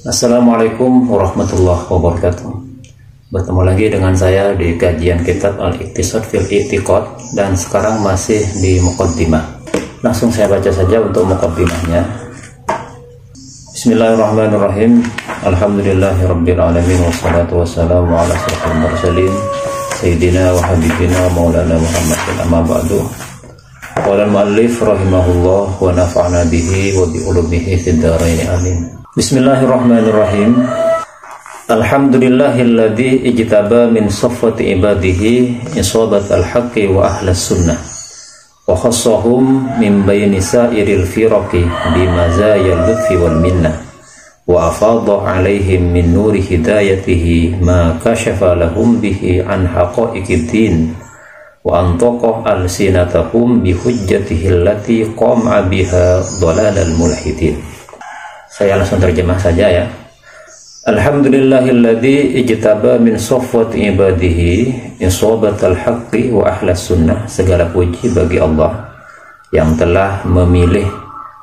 Assalamualaikum warahmatullahi wabarakatuh. Bertemu lagi dengan saya di kajian kitab Al-Iqtisad fil I'tiqad, dan sekarang masih di Muqaddimah. Langsung saya baca saja untuk Muqaddimahnya. Bismillahirrahmanirrahim. Alhamdulillahirabbil alamin, wassalatu wassalamu ala asyrofil mursalin sayyidina wa habibina maulana Muhammadin, amma ba'du. Qala al-muallif rahimahullah wa nafa'na bihi wa bi ulumihi fid dharain amin. Bismillahirrahmanirrahim. Alhamdulillahilladzi ijtaba min saffati ibadihi isabat al-haqqi wa ahlas sunnah wa khassahum min baini sa'iril firaqi bimazayal lutfi wal minnah wa afadha alaihim min nuri hidayatihi ma kashafa lahum bihi an haqa'iqid din wa antaqa alsinatahum bihujjatihi allati qama biha dhalalal mulhidin. Saya langsung terjemah saja ya. Alhamdulillahilladzi ijtaba min safwati ibadihi isabatal haqqi wa ahlas sunnah. Segala puji bagi Allah yang telah memilih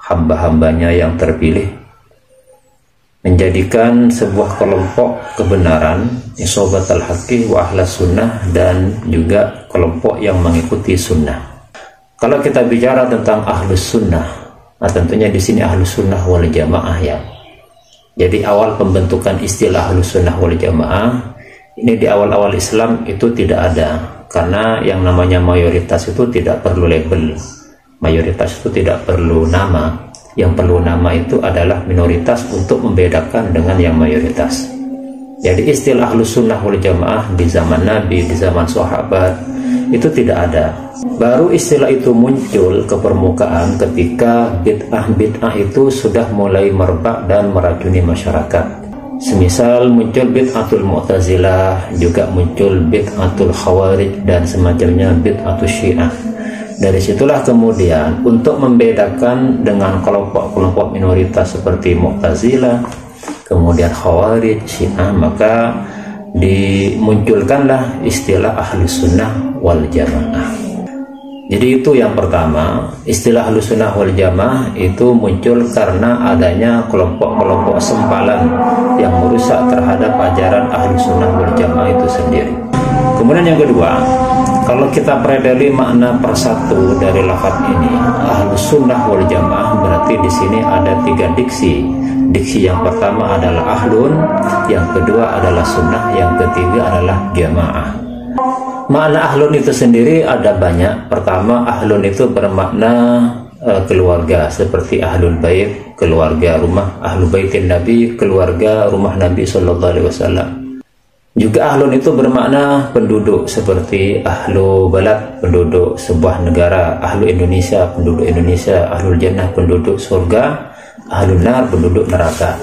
hamba-hambanya yang terpilih, menjadikan sebuah kelompok kebenaran, isabatal haqqi wa ahlas sunnah, dan juga kelompok yang mengikuti sunnah. Kalau kita bicara tentang ahlus sunnah, nah tentunya di sini ahlus sunnah wal jamaah ya. Jadi awal pembentukan istilah ahlus sunnah wal jamaah ini di awal-awal Islam itu tidak ada, karena yang namanya mayoritas itu tidak perlu label, mayoritas itu tidak perlu nama. Yang perlu nama itu adalah minoritas untuk membedakan dengan yang mayoritas. Jadi istilah ahlus sunnah wal jamaah di zaman Nabi, di zaman sahabat itu tidak ada. Baru istilah itu muncul ke permukaan ketika bid'ah itu sudah mulai merebak dan meracuni masyarakat. Semisal muncul bid'atul Mu'tazilah, juga muncul bid'atul Khawarij dan semacamnya bid'atul Syiah. Dari situlah kemudian untuk membedakan dengan kelompok-kelompok minoritas seperti Mu'tazilah, kemudian Khawarij, Syiah, maka dimunculkanlah istilah ahlus sunnah wal jamaah. Jadi itu yang pertama, istilah ahlus sunnah wal jamaah itu muncul karena adanya kelompok-kelompok sempalan yang merusak terhadap ajaran ahlus sunnah wal jamaah itu sendiri. Kemudian yang kedua, kalau kita predeli makna persatu dari lafaz ini, ahlus sunnah wal jamaah, berarti di sini ada tiga diksi. Diksi yang pertama adalah ahlun, yang kedua adalah sunnah, yang ketiga adalah jamaah. Makna ahlun itu sendiri ada banyak. Pertama, ahlun itu bermakna keluarga, seperti ahlul bait, keluarga rumah ahlul baitin Nabi, keluarga rumah Nabi sallallahu alaihi wasallam. Juga ahlun itu bermakna penduduk, seperti ahlu balad, penduduk sebuah negara, ahlu Indonesia, penduduk Indonesia, ahlul jannah, penduduk surga, ahlun nar, penduduk neraka.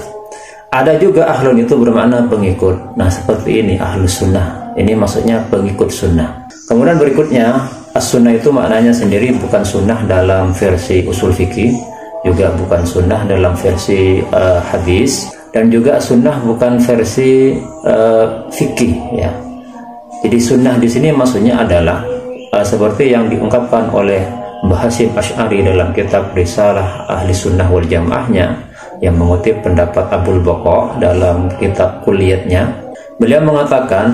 Ada juga ahlun itu bermakna pengikut. Nah, seperti ini ahlus sunnah. Ini maksudnya pengikut sunnah. Kemudian berikutnya, as-sunnah itu maknanya sendiri bukan sunnah dalam versi usul fikih, juga bukan sunnah dalam versi hadis, dan juga sunnah bukan versi fikih ya. Jadi sunnah di sini maksudnya adalah seperti yang diungkapkan oleh Mbah Hasyim Asy'ari dalam kitab Risalah Ahli Sunnah wal Jamaahnya, yang mengutip pendapat Abul Baqa dalam kitab Kulliyatnya. Beliau mengatakan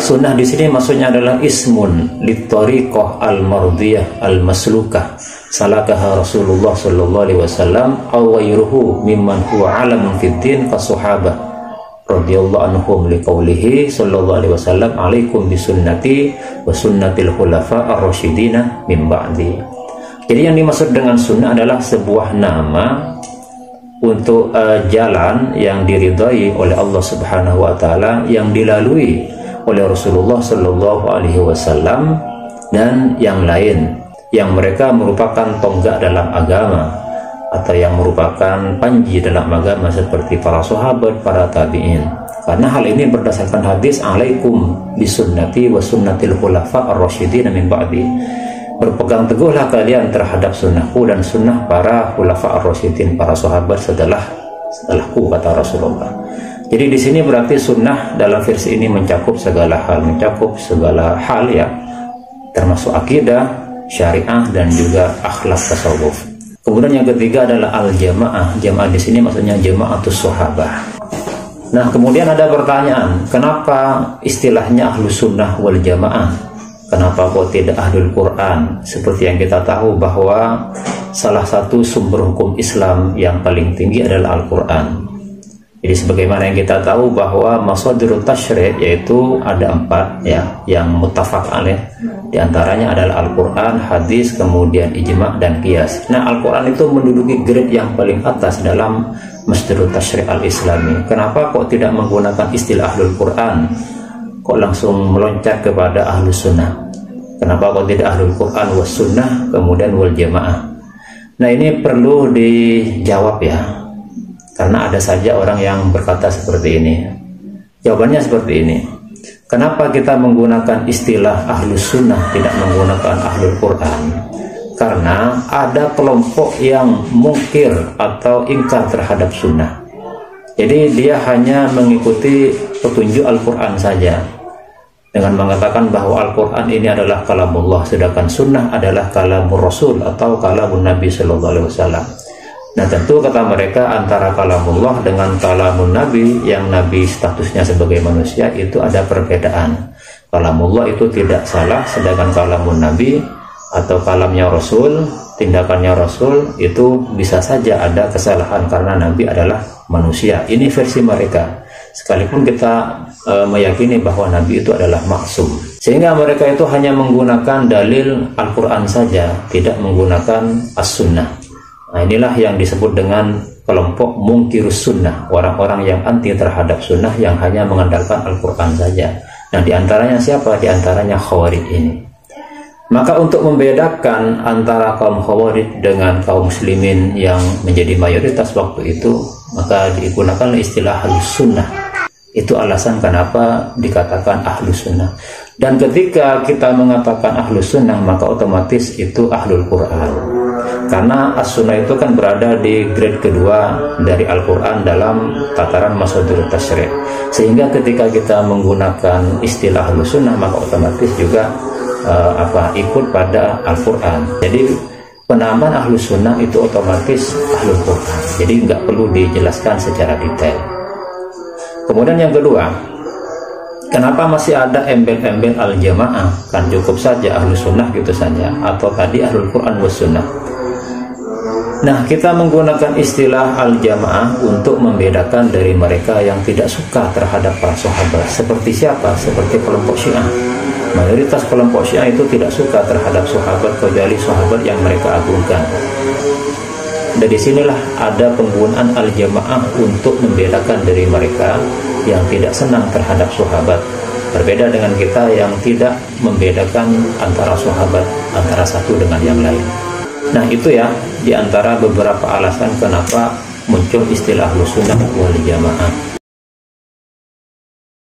sunnah di sini maksudnya adalah ismun littariqah al-mardiyah al-maslukah salakaha Rasulullah sallallahu alaihi wasallam aw ghairuhu mimman huwa alamun fid din ka sahabah radhiyallahu anhum liqaulihi sallallahu alaihi wasallam alaikum bisunnati wa sunnatil khulafa ar-rasyidina min ba'di. Jadi yang dimaksud dengan sunnah adalah sebuah nama untuk jalan yang diridhai oleh Allah Subhanahu wa taala, yang dilalui oleh Rasulullah sallallahu alaihi wasallam dan yang lain, yang mereka merupakan tonggak dalam agama atau yang merupakan panji dalam agama, seperti para sahabat, para tabi'in. Karena hal ini berdasarkan hadis alaikum bisunnati wa sunnatil khulafa ar-rasyidin min ba'di. Berpegang teguhlah kalian terhadap sunnahku dan sunnah para khulafa ar-rasyidin, para sahabat setelahku, kata Rasulullah. Jadi di sini berarti sunnah dalam versi ini mencakup segala hal ya, termasuk akidah, syariah, dan juga akhlak tasawuf. Kemudian yang ketiga adalah al-jamaah. Jamaah di sini maksudnya jamaatus sahabah. Nah, kemudian ada pertanyaan, kenapa istilahnya Ahlus Sunnah wal Jamaah? Kenapa kok tidak Ahlul Quran? Seperti yang kita tahu bahwa salah satu sumber hukum Islam yang paling tinggi adalah Al-Quran. Jadi sebagaimana yang kita tahu bahwa mashadirut tasyri' yaitu ada 4 ya, yang muttafaq alaih. Di antaranya adalah Al-Quran, hadis, kemudian ijma' dan qiyas. Nah, Al-Quran itu menduduki grade yang paling atas dalam mashadirut tasyri' al-Islami. Kenapa kok tidak menggunakan istilah Ahlul Quran? Kok langsung meloncat kepada Ahlus Sunnah? Kenapa kok tidak Ahlul Quran was Sunnah kemudian wal Jamaah? Nah, ini perlu dijawab ya, karena ada saja orang yang berkata seperti ini. Jawabannya seperti ini. Kenapa kita menggunakan istilah Ahlus Sunnah tidak menggunakan Ahlul Quran? Karena ada kelompok yang mungkir atau ingkar terhadap Sunnah. Jadi dia hanya mengikuti petunjuk Al-Quran saja, dengan mengatakan bahwa Al-Quran ini adalah kalamullah, sedangkan Sunnah adalah kalamur Rasul atau kalamun Nabi Sallallahu Alaihi Wasallam. Nah, tentu kata mereka antara kalamullah dengan kalamun Nabi, yang Nabi statusnya sebagai manusia, itu ada perbedaan. Kalamullah itu tidak salah, sedangkan kalamun Nabi atau kalamnya Rasul, tindakannya Rasul, itu bisa saja ada kesalahan karena Nabi adalah manusia. Ini versi mereka, sekalipun kita meyakini bahwa Nabi itu adalah maksum. Sehingga mereka itu hanya menggunakan dalil Al-Quran saja, tidak menggunakan As-Sunnah. Nah, inilah yang disebut dengan kelompok mungkirus sunnah, orang-orang yang anti terhadap sunnah, yang hanya mengandalkan Al-Quran saja. Nah, diantaranya siapa? Diantaranya Khawarij ini. Maka untuk membedakan antara kaum Khawarij dengan kaum muslimin yang menjadi mayoritas waktu itu, maka digunakan istilah Ahlus Sunnah. Itu alasan kenapa dikatakan Ahlus Sunnah. Dan ketika kita mengatakan Ahlus Sunnah, maka otomatis itu Ahlul Quran. Karena As-Sunnah itu kan berada di grade kedua dari Al-Quran dalam tataran mashadirut tasyri'. Sehingga ketika kita menggunakan istilah Ahlus Sunnah, maka otomatis juga ikut pada Al-Quran. Jadi penamaan Ahlus Sunnah itu otomatis Ahlul Quran. Jadi nggak perlu dijelaskan secara detail. Kemudian yang kedua, kenapa masih ada embel-embel Al-Jamaah? Kan cukup saja Ahlus Sunnah gitu saja, atau tadi Ahlul Quran was Sunnah. Nah, kita menggunakan istilah Al-Jamaah untuk membedakan dari mereka yang tidak suka terhadap para sahabat. Seperti siapa? Seperti kelompok Syiah. Mayoritas kelompok Syiah itu tidak suka terhadap sahabat, kecuali sahabat yang mereka agungkan. Dan disinilah ada penggunaan Al-Jamaah untuk membedakan dari mereka yang tidak senang terhadap sahabat. Berbeda dengan kita yang tidak membedakan antara sahabat, antara satu dengan yang lain. Nah, itu ya diantara beberapa alasan kenapa muncul istilah Ahlus Sunnah wal Jamaah.